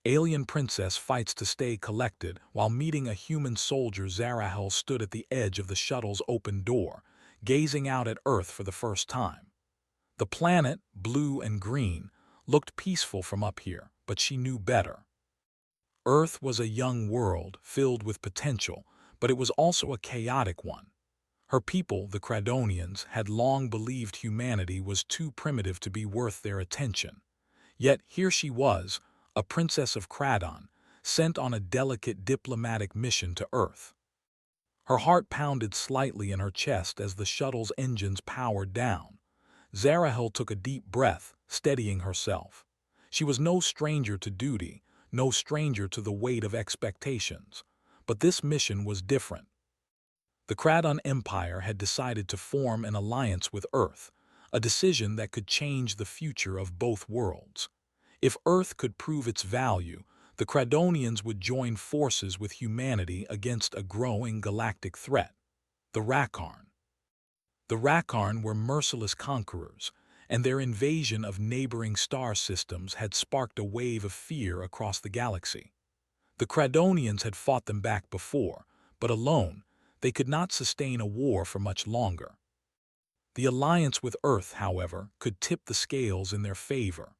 Alien princess fights to stay collected while meeting a human soldier. Zarahel stood at the edge of the shuttle's open door, gazing out at Earth for the first time. The planet, blue and green, looked peaceful from up here, but she knew better. Earth was a young world filled with potential, but it was also a chaotic one. Her people, the Cradonians, had long believed humanity was too primitive to be worth their attention. Yet here she was, a princess of Cradon, sent on a delicate diplomatic mission to Earth. Her heart pounded slightly in her chest as the shuttle's engines powered down. Zarahel took a deep breath, steadying herself. She was no stranger to duty, no stranger to the weight of expectations. But this mission was different. The Cradon Empire had decided to form an alliance with Earth, a decision that could change the future of both worlds. If Earth could prove its value, the Cradonians would join forces with humanity against a growing galactic threat, the Rakarn. The Rakarn were merciless conquerors, and their invasion of neighboring star systems had sparked a wave of fear across the galaxy. The Cradonians had fought them back before, but alone, they could not sustain a war for much longer. The alliance with Earth, however, could tip the scales in their favor.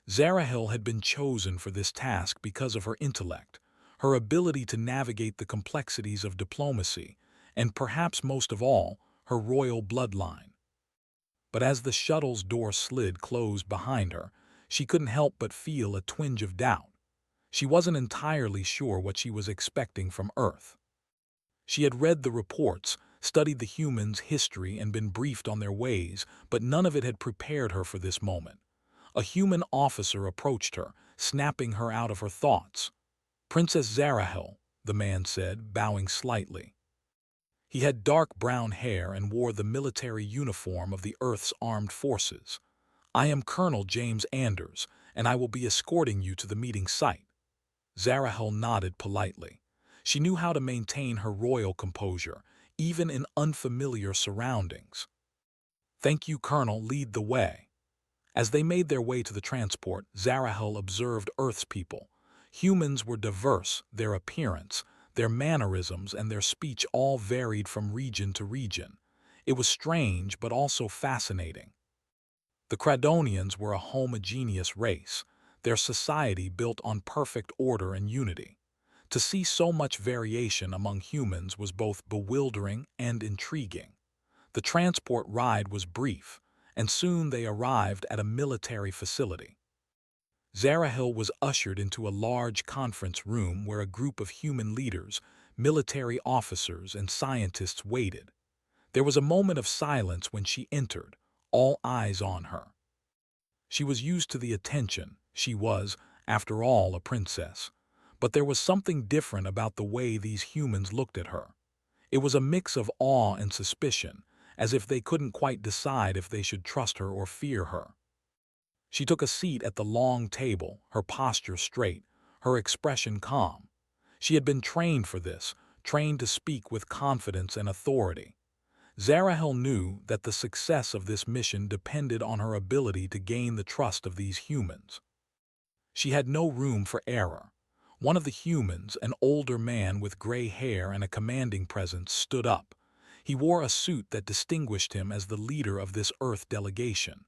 Zarahel had been chosen for this task because of her intellect, her ability to navigate the complexities of diplomacy, and perhaps most of all, her royal bloodline. But as the shuttle's door slid closed behind her, she couldn't help but feel a twinge of doubt. She wasn't entirely sure what she was expecting from Earth. She had read the reports, studied the humans' history, and been briefed on their ways, but none of it had prepared her for this moment. A human officer approached her, snapping her out of her thoughts. "Princess Zarahel," the man said, bowing slightly. He had dark brown hair and wore the military uniform of the Earth's armed forces. "I am Colonel James Anders, and I will be escorting you to the meeting site." Zarahel nodded politely. She knew how to maintain her royal composure, even in unfamiliar surroundings. "Thank you, Colonel, lead the way." As they made their way to the transport, Zarahel observed Earth's people. Humans were diverse, their appearance, their mannerisms, and their speech all varied from region to region. It was strange, but also fascinating. The Cradonians were a homogeneous race, their society built on perfect order and unity. To see so much variation among humans was both bewildering and intriguing. The transport ride was brief, and soon they arrived at a military facility. Zarahel was ushered into a large conference room where a group of human leaders, military officers, and scientists waited. There was a moment of silence when she entered, all eyes on her. She was used to the attention. She was, after all, a princess. But there was something different about the way these humans looked at her. It was a mix of awe and suspicion, as if they couldn't quite decide if they should trust her or fear her. She took a seat at the long table, her posture straight, her expression calm. She had been trained for this, trained to speak with confidence and authority. Zarahel knew that the success of this mission depended on her ability to gain the trust of these humans. She had no room for error. One of the humans, an older man with gray hair and a commanding presence, stood up. He wore a suit that distinguished him as the leader of this Earth delegation.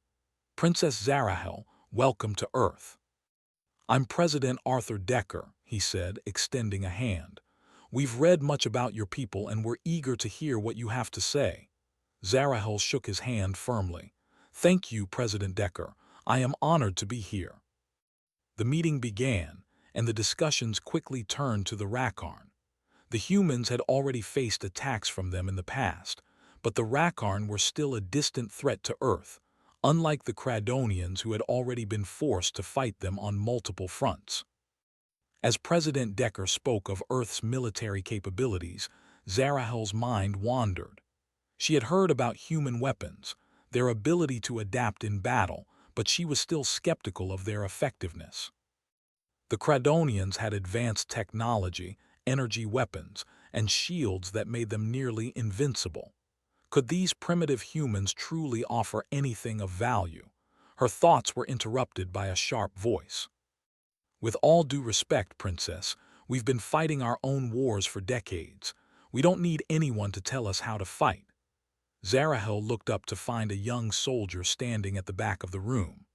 "Princess Zarahel, welcome to Earth." "I'm President Arthur Decker," he said, extending a hand. "We've read much about your people and we're eager to hear what you have to say." Zarahel shook his hand firmly. "Thank you, President Decker. I am honored to be here." The meeting began, and the discussions quickly turned to the Rakarn. The humans had already faced attacks from them in the past, but the Rakarn were still a distant threat to Earth, unlike the Cradonians who had already been forced to fight them on multiple fronts. As President Decker spoke of Earth's military capabilities, Zarahel's mind wandered. She had heard about human weapons, their ability to adapt in battle, but she was still skeptical of their effectiveness. The Cradonians had advanced technology, energy weapons, and shields that made them nearly invincible. Could these primitive humans truly offer anything of value? Her thoughts were interrupted by a sharp voice. With all due respect, Princess, we've been fighting our own wars for decades. We don't need anyone to tell us how to fight. Zarahel looked up to find a young soldier standing at the back of the room.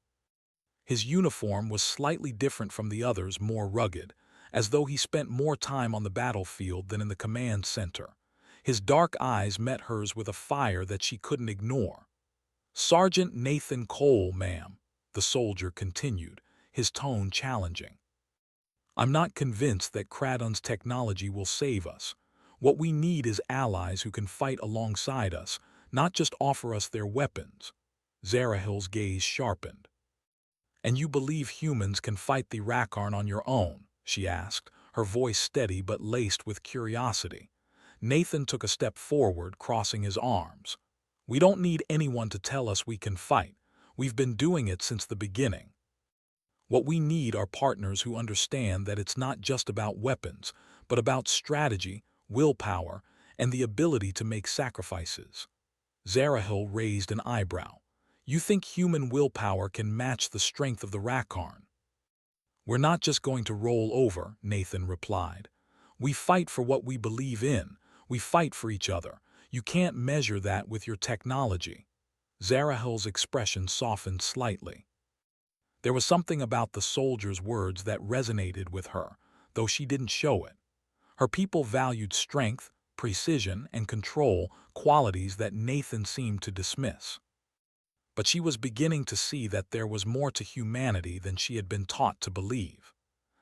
His uniform was slightly different from the others, more rugged, as though he spent more time on the battlefield than in the command center. His dark eyes met hers with a fire that she couldn't ignore. "Sergeant Nathan Cole, ma'am," the soldier continued, his tone challenging. "I'm not convinced that Kraton's technology will save us. What we need is allies who can fight alongside us, not just offer us their weapons." Zarahel's gaze sharpened. "And you believe humans can fight the Rakarn on your own?" she asked, her voice steady but laced with curiosity. Nathan took a step forward, crossing his arms. "We don't need anyone to tell us we can fight. We've been doing it since the beginning. What we need are partners who understand that it's not just about weapons, but about strategy, willpower, and the ability to make sacrifices." Zarahel raised an eyebrow. "You think human willpower can match the strength of the Rakarn?" "We're not just going to roll over," Nathan replied. "We fight for what we believe in. We fight for each other. You can't measure that with your technology." Zarahel's expression softened slightly. There was something about the soldier's words that resonated with her, though she didn't show it. Her people valued strength, precision, and control, qualities that Nathan seemed to dismiss. But she was beginning to see that there was more to humanity than she had been taught to believe.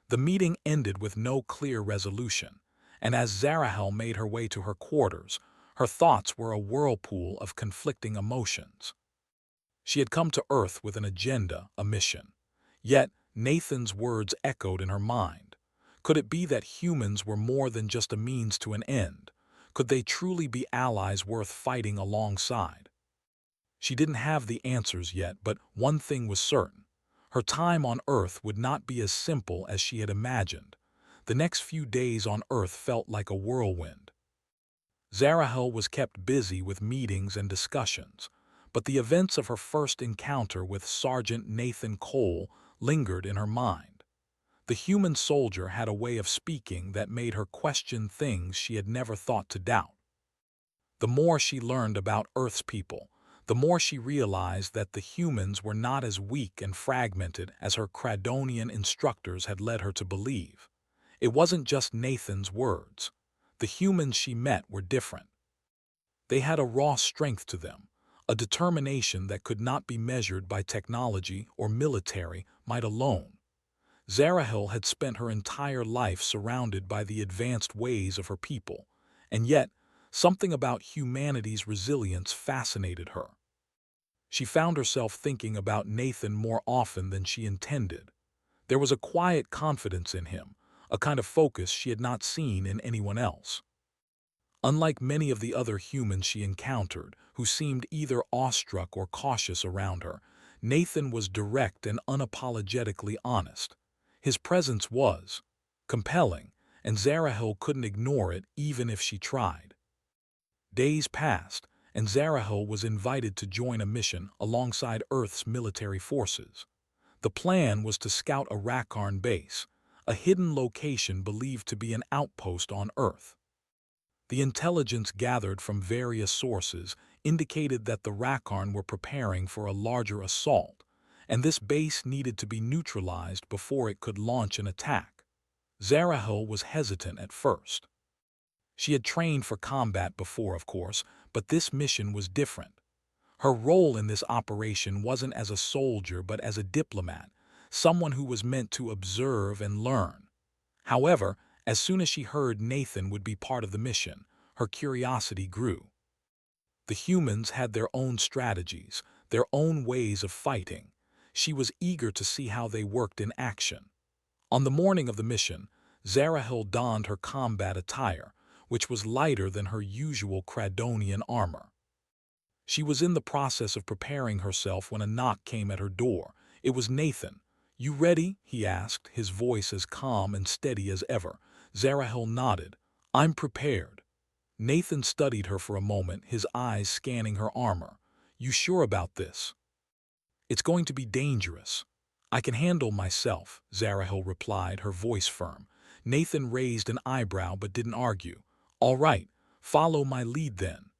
The meeting ended with no clear resolution, and as Zarahel made her way to her quarters, her thoughts were a whirlpool of conflicting emotions. She had come to Earth with an agenda, a mission. Yet Nathan's words echoed in her mind. Could it be that humans were more than just a means to an end? Could they truly be allies worth fighting alongside? She didn't have the answers yet, but one thing was certain. Her time on Earth would not be as simple as she had imagined. The next few days on Earth felt like a whirlwind. Zarahel was kept busy with meetings and discussions, but the events of her first encounter with Sergeant Nathan Cole lingered in her mind. The human soldier had a way of speaking that made her question things she had never thought to doubt. The more she learned about Earth's people, the more she realized that the humans were not as weak and fragmented as her Kradonian instructors had led her to believe. It wasn't just Nathan's words. The humans she met were different. They had a raw strength to them, a determination that could not be measured by technology or military might alone. Zarahel had spent her entire life surrounded by the advanced ways of her people, and yet something about humanity's resilience fascinated her. She found herself thinking about Nathan more often than she intended. There was a quiet confidence in him, a kind of focus she had not seen in anyone else. Unlike many of the other humans she encountered, who seemed either awestruck or cautious around her, Nathan was direct and unapologetically honest. His presence was compelling, and Zarahel couldn't ignore it even if she tried. Days passed, and Zarahel was invited to join a mission alongside Earth's military forces. The plan was to scout a Rakarn base, a hidden location believed to be an outpost on Earth. The intelligence gathered from various sources indicated that the Rakarn were preparing for a larger assault, and this base needed to be neutralized before it could launch an attack. Zarahel was hesitant at first. She had trained for combat before, of course, but this mission was different. Her role in this operation wasn't as a soldier but as a diplomat, someone who was meant to observe and learn. However, as soon as she heard Nathan would be part of the mission, her curiosity grew. The humans had their own strategies, their own ways of fighting. She was eager to see how they worked in action. On the morning of the mission, Zarahel donned her combat attire, which was lighter than her usual Kradonian armor. She was in the process of preparing herself when a knock came at her door. It was Nathan. "You ready?" he asked, his voice as calm and steady as ever. Zarahel nodded. "I'm prepared." Nathan studied her for a moment, his eyes scanning her armor. "You sure about this?" "It's going to be dangerous." "I can handle myself," Zarahil replied, her voice firm. Nathan raised an eyebrow but didn't argue. "All right, follow my lead then."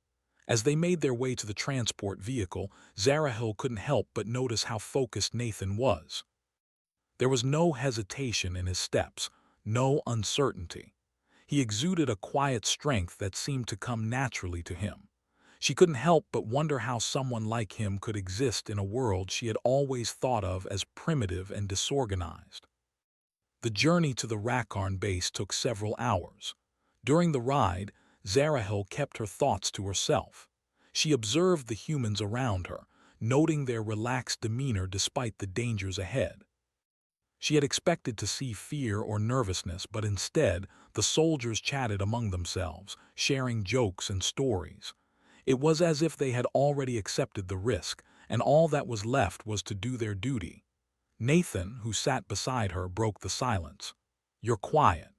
As they made their way to the transport vehicle, Zarahil couldn't help but notice how focused Nathan was. There was no hesitation in his steps, no uncertainty. He exuded a quiet strength that seemed to come naturally to him. She couldn't help but wonder how someone like him could exist in a world she had always thought of as primitive and disorganized. The journey to the Rakarn base took several hours. During the ride, Zarahil kept her thoughts to herself. She observed the humans around her, noting their relaxed demeanor despite the dangers ahead. She had expected to see fear or nervousness, but instead, the soldiers chatted among themselves, sharing jokes and stories. It was as if they had already accepted the risk, and all that was left was to do their duty. Nathan, who sat beside her, broke the silence. "You're quiet.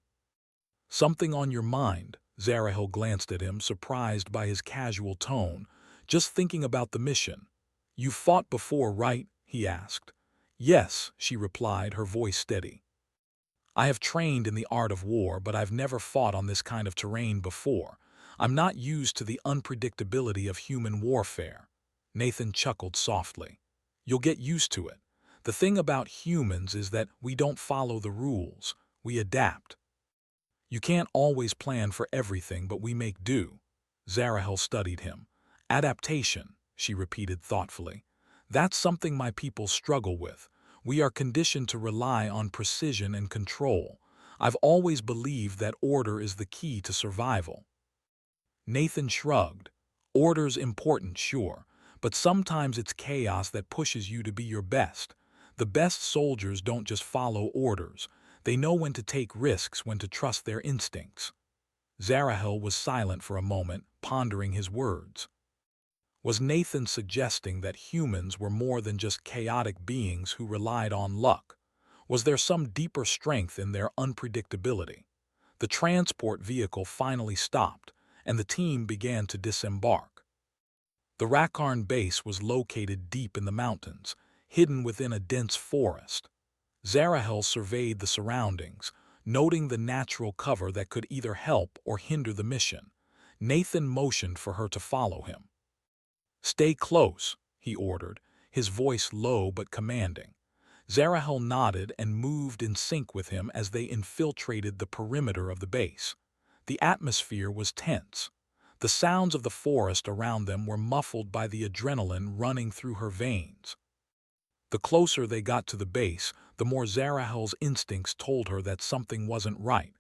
Something on your mind?" Zarahil glanced at him, surprised by his casual tone. "Just thinking about the mission." "You've fought before, right?" he asked. "Yes," she replied, her voice steady. "I have trained in the art of war, but I've never fought on this kind of terrain before. I'm not used to the unpredictability of human warfare." Nathan chuckled softly. "You'll get used to it. The thing about humans is that we don't follow the rules. We adapt. You can't always plan for everything, but we make do." Zarahil studied him. "Adaptation," she repeated thoughtfully. "That's something my people struggle with. We are conditioned to rely on precision and control. I've always believed that order is the key to survival." Nathan shrugged. "Order's important, sure, but sometimes it's chaos that pushes you to be your best. The best soldiers don't just follow orders. They know when to take risks, when to trust their instincts." Zarahil was silent for a moment, pondering his words. Was Nathan suggesting that humans were more than just chaotic beings who relied on luck? Was there some deeper strength in their unpredictability? The transport vehicle finally stopped, and the team began to disembark. The Rakarn base was located deep in the mountains, hidden within a dense forest. Zarahil surveyed the surroundings, noting the natural cover that could either help or hinder the mission. Nathan motioned for her to follow him. "Stay close," he ordered, his voice low but commanding. Zarahil nodded and moved in sync with him as they infiltrated the perimeter of the base. The atmosphere was tense. The sounds of the forest around them were muffled by the adrenaline running through her veins. The closer they got to the base, the more Zarahil's instincts told her that something wasn't right.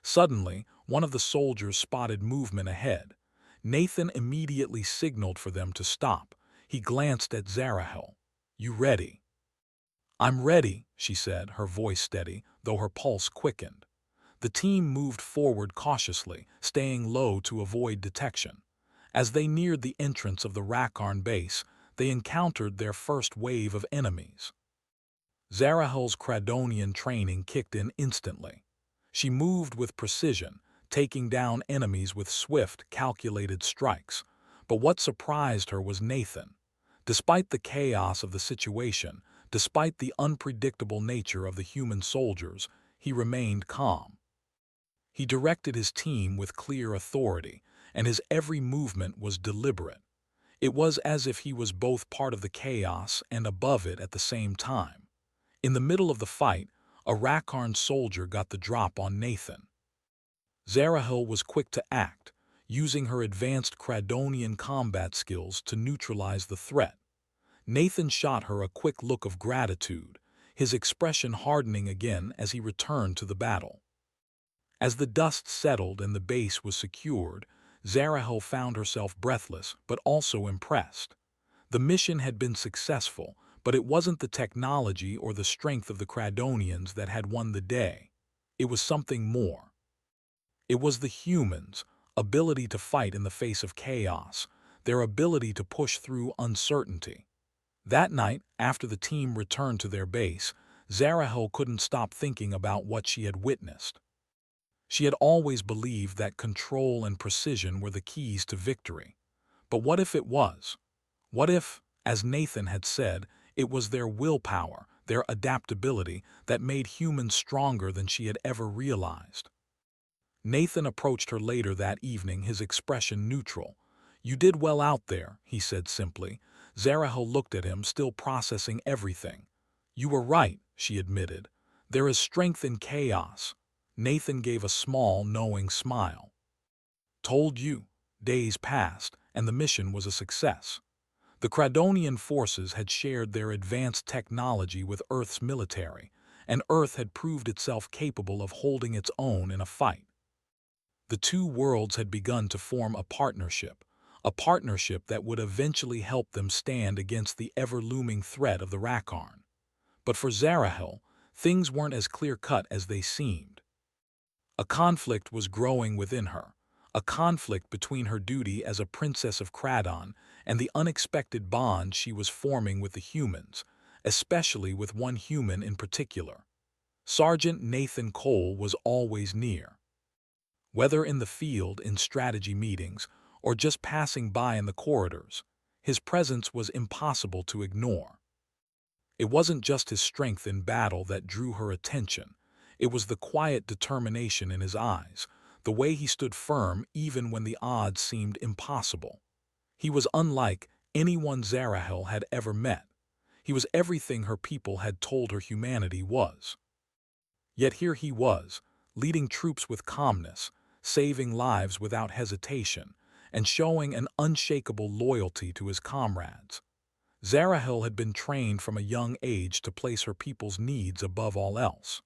Suddenly, one of the soldiers spotted movement ahead. Nathan immediately signaled for them to stop. He glanced at Zarahil. "You ready?" "I'm ready," she said, her voice steady, though her pulse quickened. The team moved forward cautiously, staying low to avoid detection. As they neared the entrance of the Rakarn base, they encountered their first wave of enemies. Zarahil's Kradonian training kicked in instantly. She moved with precision, taking down enemies with swift, calculated strikes. But what surprised her was Nathan. Despite the chaos of the situation, despite the unpredictable nature of the human soldiers, he remained calm. He directed his team with clear authority, and his every movement was deliberate. It was as if he was both part of the chaos and above it at the same time. In the middle of the fight, a Rakarn soldier got the drop on Nathan. Zarahil was quick to act, using her advanced Kradonian combat skills to neutralize the threat. Nathan shot her a quick look of gratitude, his expression hardening again as he returned to the battle. As the dust settled and the base was secured, Zarahil found herself breathless but also impressed. The mission had been successful, but it wasn't the technology or the strength of the Kradonians that had won the day. It was something more. It was the humans' ability to fight in the face of chaos, their ability to push through uncertainty. That night, after the team returned to their base, Zarahil couldn't stop thinking about what she had witnessed. She had always believed that control and precision were the keys to victory. But what if it was? What if, as Nathan had said, it was their willpower, their adaptability that made humans stronger than she had ever realized. Nathan approached her later that evening, his expression neutral. "You did well out there," he said simply. Zarahel looked at him, still processing everything. "You were right," she admitted. "There is strength in chaos." Nathan gave a small, knowing smile. "Told you." Days passed, and the mission was a success. The Cradonian forces had shared their advanced technology with Earth's military, and Earth had proved itself capable of holding its own in a fight. The two worlds had begun to form a partnership that would eventually help them stand against the ever-looming threat of the Rakarn. But for Zarahel, things weren't as clear-cut as they seemed. A conflict was growing within her, a conflict between her duty as a princess of Cradon and the unexpected bond she was forming with the humans, especially with one human in particular. Sergeant Nathan Cole was always near. Whether in the field, in strategy meetings, or just passing by in the corridors, his presence was impossible to ignore. It wasn't just his strength in battle that drew her attention. It was the quiet determination in his eyes, the way he stood firm even when the odds seemed impossible. He was unlike anyone Zarahel had ever met. He was everything her people had told her humanity was. Yet here he was, leading troops with calmness, saving lives without hesitation, and showing an unshakable loyalty to his comrades. Zarahel had been trained from a young age to place her people's needs above all else.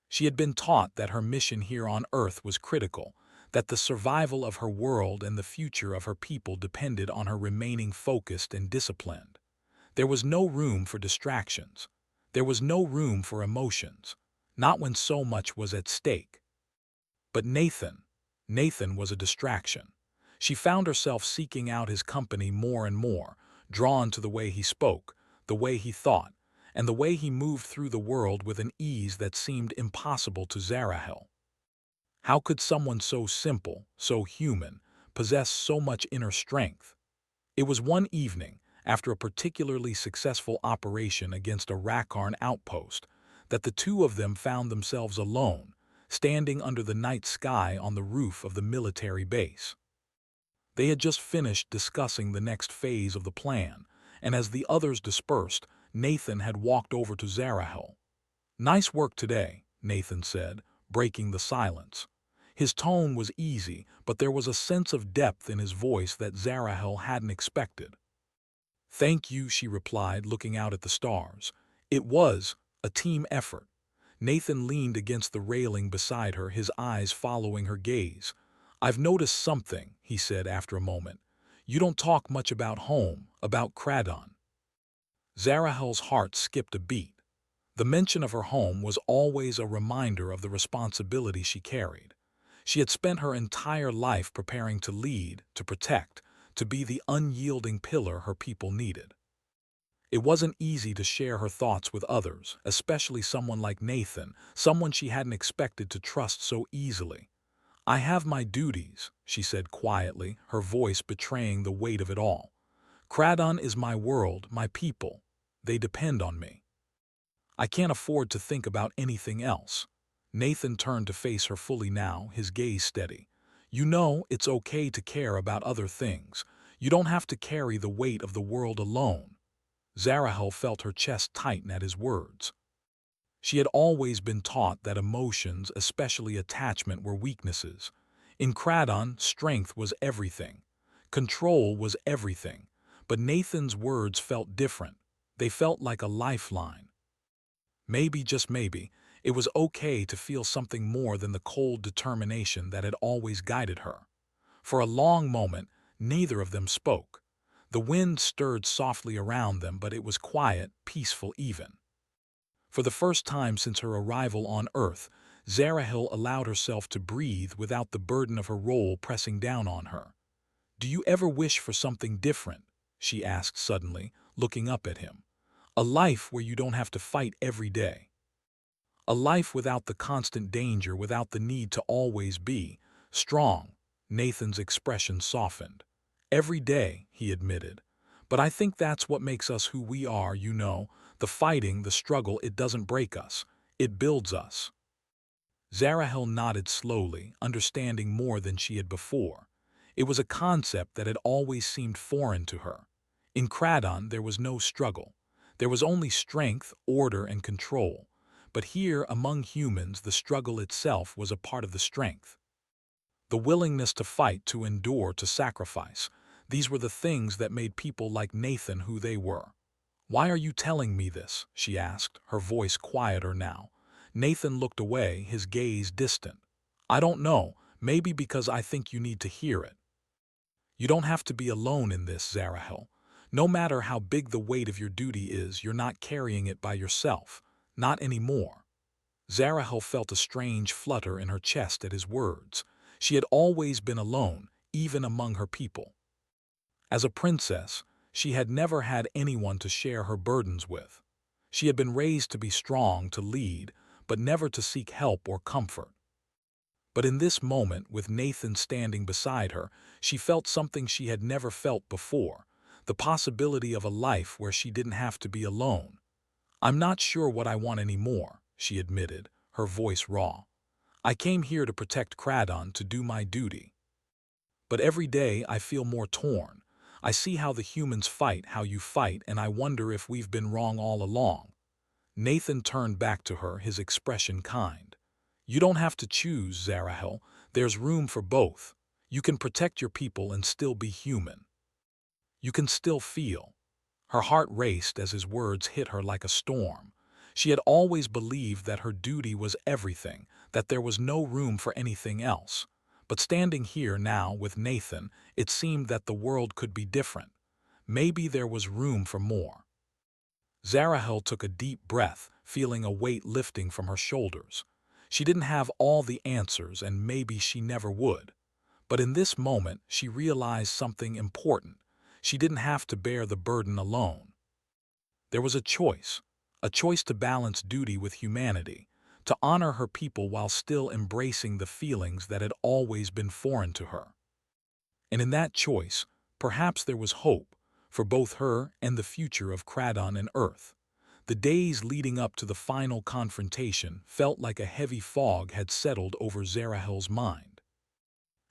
She had been taught that her mission here on Earth was critical, that the survival of her world and the future of her people depended on her remaining focused and disciplined. There was no room for distractions. There was no room for emotions, not when so much was at stake. But Nathan was a distraction. She found herself seeking out his company more and more, drawn to the way he spoke, the way he thought, and the way he moved through the world with an ease that seemed impossible to Zarahel. How could someone so simple, so human, possess so much inner strength? It was one evening, after a particularly successful operation against a Rakarn outpost, that the two of them found themselves alone, standing under the night sky on the roof of the military base. They had just finished discussing the next phase of the plan, and as the others dispersed, Nathan had walked over to Zarahel. "Nice work today," Nathan said, breaking the silence. His tone was easy, but there was a sense of depth in his voice that Zarahel hadn't expected. "Thank you," she replied, looking out at the stars. "It was a team effort." Nathan leaned against the railing beside her, his eyes following her gaze. "I've noticed something," he said after a moment. "You don't talk much about home, about Cradon." Zarahel's heart skipped a beat. The mention of her home was always a reminder of the responsibility she carried. She had spent her entire life preparing to lead, to protect, to be the unyielding pillar her people needed. It wasn't easy to share her thoughts with others, especially someone like Nathan, someone she hadn't expected to trust so easily. "I have my duties," she said quietly, her voice betraying the weight of it all. "Cradon is my world, my people. They depend on me. I can't afford to think about anything else." Nathan turned to face her fully now, his gaze steady. "You know, it's okay to care about other things. You don't have to carry the weight of the world alone." Zarahel felt her chest tighten at his words. She had always been taught that emotions, especially attachment, were weaknesses. In Cradon, strength was everything. Control was everything. But Nathan's words felt different. They felt like a lifeline. Maybe, just maybe, it was okay to feel something more than the cold determination that had always guided her. For a long moment, neither of them spoke. The wind stirred softly around them, but it was quiet, peaceful even. For the first time since her arrival on Earth, Zarahel allowed herself to breathe without the burden of her role pressing down on her. "Do you ever wish for something different?" she asked suddenly, looking up at him. "A life where you don't have to fight every day. A life without the constant danger, without the need to always be strong." Nathan's expression softened. "Every day," he admitted. "But I think that's what makes us who we are, you know, the The fighting, the struggle, it doesn't break us. It builds us. Zarahel nodded slowly, understanding more than she had before. It was a concept that had always seemed foreign to her. In Cradon, there was no struggle. There was only strength, order, and control. But here, among humans, the struggle itself was a part of the strength. The willingness to fight, to endure, to sacrifice. These were the things that made people like Nathan who they were. "Why are you telling me this?" she asked, her voice quieter now. Nathan looked away, his gaze distant. "I don't know, maybe because I think you need to hear it. You don't have to be alone in this, Zarahel. No matter how big the weight of your duty is, you're not carrying it by yourself. Not anymore." Zarahel felt a strange flutter in her chest at his words. She had always been alone, even among her people. As a princess, she had never had anyone to share her burdens with. She had been raised to be strong, to lead, but never to seek help or comfort. But in this moment, with Nathan standing beside her, she felt something she had never felt before, the possibility of a life where she didn't have to be alone. "I'm not sure what I want anymore," she admitted, her voice raw. "I came here to protect Cradon, to do my duty. But every day I feel more torn. I see how the humans fight, how you fight, and I wonder if we've been wrong all along." Nathan turned back to her, his expression kind. "You don't have to choose, Zarahel. There's room for both. You can protect your people and still be human. You can still feel." Her heart raced as his words hit her like a storm. She had always believed that her duty was everything, that there was no room for anything else. But standing here now with Nathan, it seemed that the world could be different. Maybe there was room for more. Zarahel took a deep breath, feeling a weight lifting from her shoulders. She didn't have all the answers, and maybe she never would. But in this moment, she realized something important. She didn't have to bear the burden alone. There was a choice to balance duty with humanity, to honor her people while still embracing the feelings that had always been foreign to her. And in that choice, perhaps there was hope for both her and the future of Cradon and Earth. The days leading up to the final confrontation felt like a heavy fog had settled over Zarahel's mind.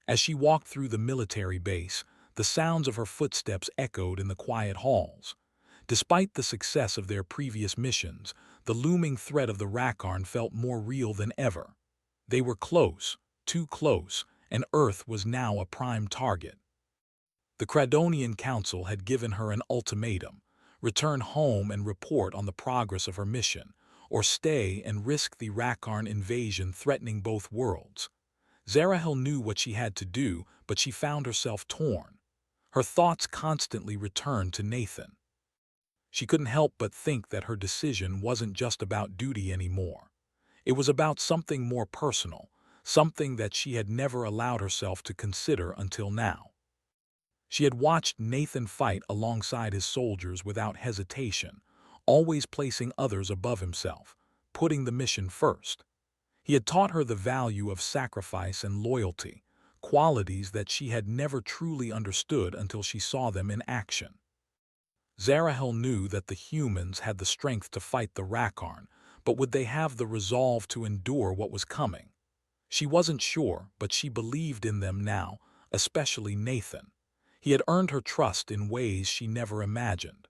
As she walked through the military base, the sounds of her footsteps echoed in the quiet halls. Despite the success of their previous missions, the looming threat of the Rakarn felt more real than ever. They were close, too close, and Earth was now a prime target. The Cradonian Council had given her an ultimatum: return home and report on the progress of her mission, or stay and risk the Rakarn invasion threatening both worlds. Zarahel knew what she had to do, but she found herself torn. Her thoughts constantly returned to Nathan. She couldn't help but think that her decision wasn't just about duty anymore. It was about something more personal, something that she had never allowed herself to consider until now. She had watched Nathan fight alongside his soldiers without hesitation, always placing others above himself, putting the mission first. He had taught her the value of sacrifice and loyalty, qualities that she had never truly understood until she saw them in action. Zarahel knew that the humans had the strength to fight the Rakarn, but would they have the resolve to endure what was coming? She wasn't sure, but she believed in them now, especially Nathan. He had earned her trust in ways she never imagined.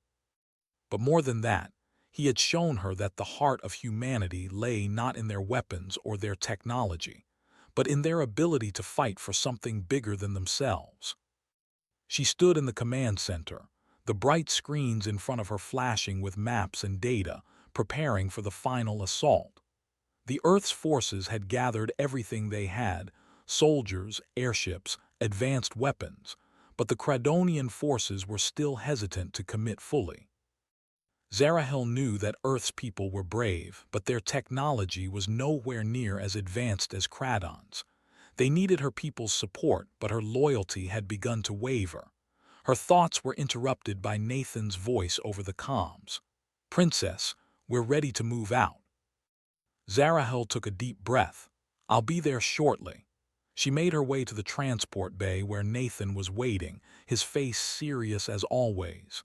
But more than that, he had shown her that the heart of humanity lay not in their weapons or their technology, but in their ability to fight for something bigger than themselves. She stood in the command center, the bright screens in front of her flashing with maps and data, preparing for the final assault. The Earth's forces had gathered everything they had: soldiers, airships, advanced weapons, but the Cradonian forces were still hesitant to commit fully. Zarahel knew that Earth's people were brave, but their technology was nowhere near as advanced as Cradon's. They needed her people's support, but her loyalty had begun to waver. Her thoughts were interrupted by Nathan's voice over the comms. "Princess, we're ready to move out." Zarahel took a deep breath. "I'll be there shortly." She made her way to the transport bay where Nathan was waiting, his face serious as always.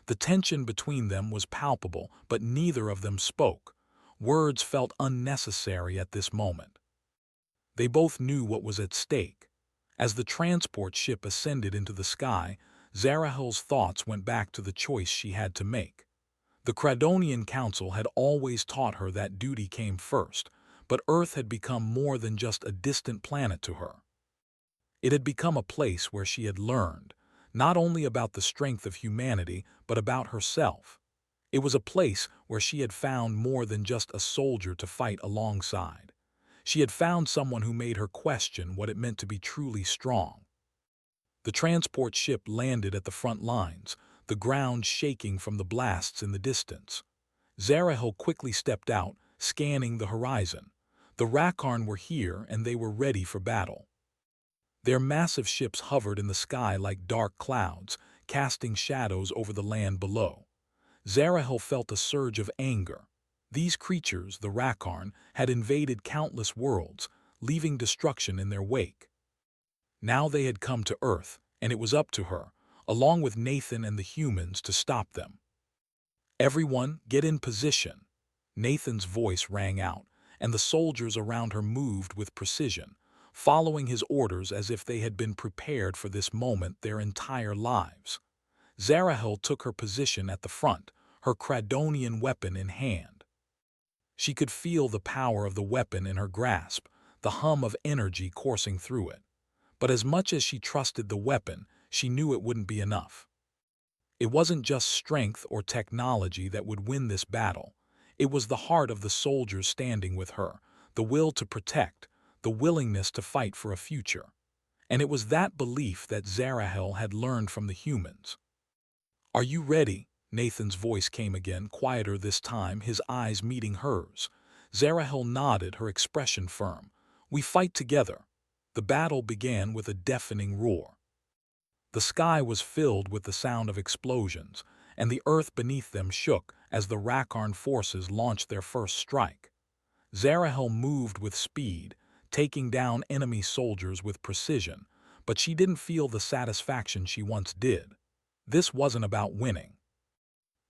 The tension between them was palpable, but neither of them spoke. Words felt unnecessary at this moment. They both knew what was at stake. As the transport ship ascended into the sky, Zarahel's thoughts went back to the choice she had to make. The Cradonian Council had always taught her that duty came first, but Earth had become more than just a distant planet to her. It had become a place where she had learned, not only about the strength of humanity, but about herself. It was a place where she had found more than just a soldier to fight alongside. She had found someone who made her question what it meant to be truly strong. The transport ship landed at the front lines, the ground shaking from the blasts in the distance. Zarahel quickly stepped out, scanning the horizon. The Rakarn were here and they were ready for battle. Their massive ships hovered in the sky like dark clouds, casting shadows over the land below. Zarahel felt a surge of anger. These creatures, the Rakarn, had invaded countless worlds, leaving destruction in their wake. Now they had come to Earth, and it was up to her, along with Nathan and the humans, to stop them. "Everyone, get in position." Nathan's voice rang out, and the soldiers around her moved with precision, following his orders as if they had been prepared for this moment their entire lives. Zarahel took her position at the front, her Cradonian weapon in hand. She could feel the power of the weapon in her grasp, the hum of energy coursing through it. But as much as she trusted the weapon, she knew it wouldn't be enough. It wasn't just strength or technology that would win this battle. It was the heart of the soldiers standing with her, the will to protect, the willingness to fight for a future. And it was that belief that Zarahel had learned from the humans. "Are you ready?" Nathan's voice came again, quieter this time, his eyes meeting hers. Zarahel nodded, her expression firm. "We fight together." The battle began with a deafening roar. The sky was filled with the sound of explosions, and the earth beneath them shook as the Rakarn forces launched their first strike. Zarahel moved with speed, taking down enemy soldiers with precision, but she didn't feel the satisfaction she once did. This wasn't about winning.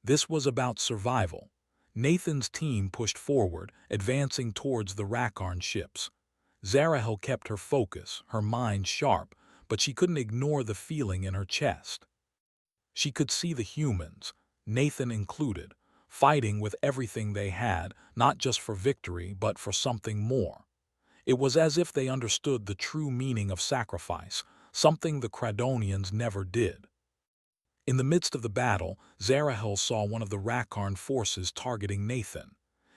This was about survival. Nathan's team pushed forward, advancing towards the Rakarn ships. Zarahel kept her focus, her mind sharp, but she couldn't ignore the feeling in her chest. She could see the humans, Nathan included, fighting with everything they had, not just for victory, but for something more. It was as if they understood the true meaning of sacrifice, something the Cradonians never did. In the midst of the battle, Zarahel saw one of the Rakarn forces targeting Nathan.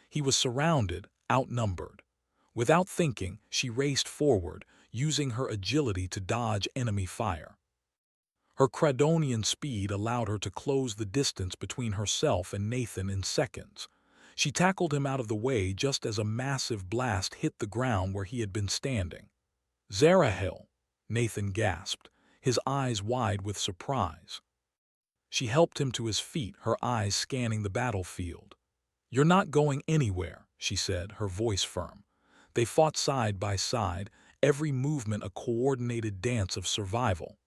He was surrounded, outnumbered. Without thinking, she raced forward, using her agility to dodge enemy fire. Her Cradonian speed allowed her to close the distance between herself and Nathan in seconds. She tackled him out of the way just as a massive blast hit the ground where he had been standing. "Zarahel!" Nathan gasped, his eyes wide with surprise. She helped him to his feet, her eyes scanning the battlefield. "You're not going anywhere," she said, her voice firm. They fought side by side, every movement a coordinated dance of survival.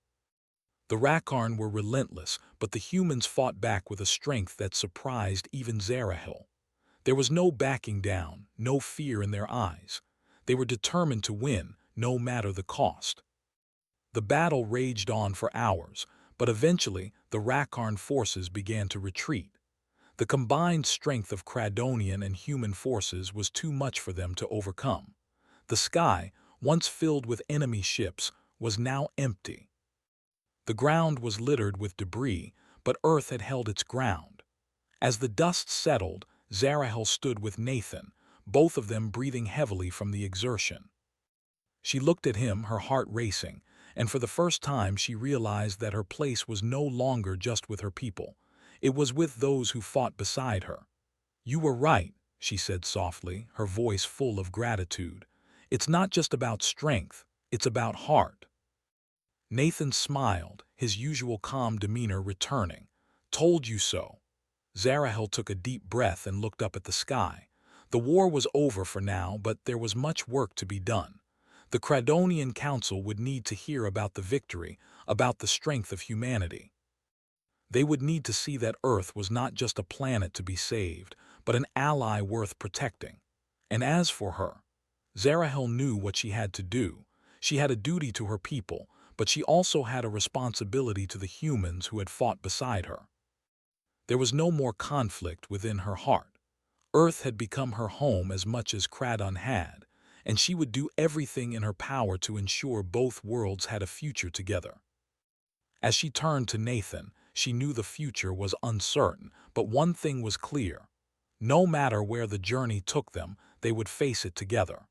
The Rakarn were relentless, but the humans fought back with a strength that surprised even Zarahel. There was no backing down, no fear in their eyes. They were determined to win, no matter the cost. The battle raged on for hours, but eventually the Rakarn forces began to retreat. The combined strength of Cradonian and human forces was too much for them to overcome. The sky, once filled with enemy ships, was now empty. The ground was littered with debris, but Earth had held its ground. As the dust settled, Zarahel stood with Nathan, both of them breathing heavily from the exertion. She looked at him, her heart racing, and for the first time she realized that her place was no longer just with her people. It was with those who fought beside her. "You were right," she said softly, her voice full of gratitude. "It's not just about strength, it's about heart." Nathan smiled, his usual calm demeanor returning. "Told you so." Zarahel took a deep breath and looked up at the sky. The war was over for now, but there was much work to be done. The Cradonian Council would need to hear about the victory, about the strength of humanity. They would need to see that Earth was not just a planet to be saved, but an ally worth protecting. And as for her, Zarahel knew what she had to do. She had a duty to her people, but she also had a responsibility to the humans who had fought beside her. There was no more conflict within her heart. Earth had become her home as much as Kraton had, and she would do everything in her power to ensure both worlds had a future together. As she turned to Nathan, she knew the future was uncertain, but one thing was clear. No matter where the journey took them, they would face it together.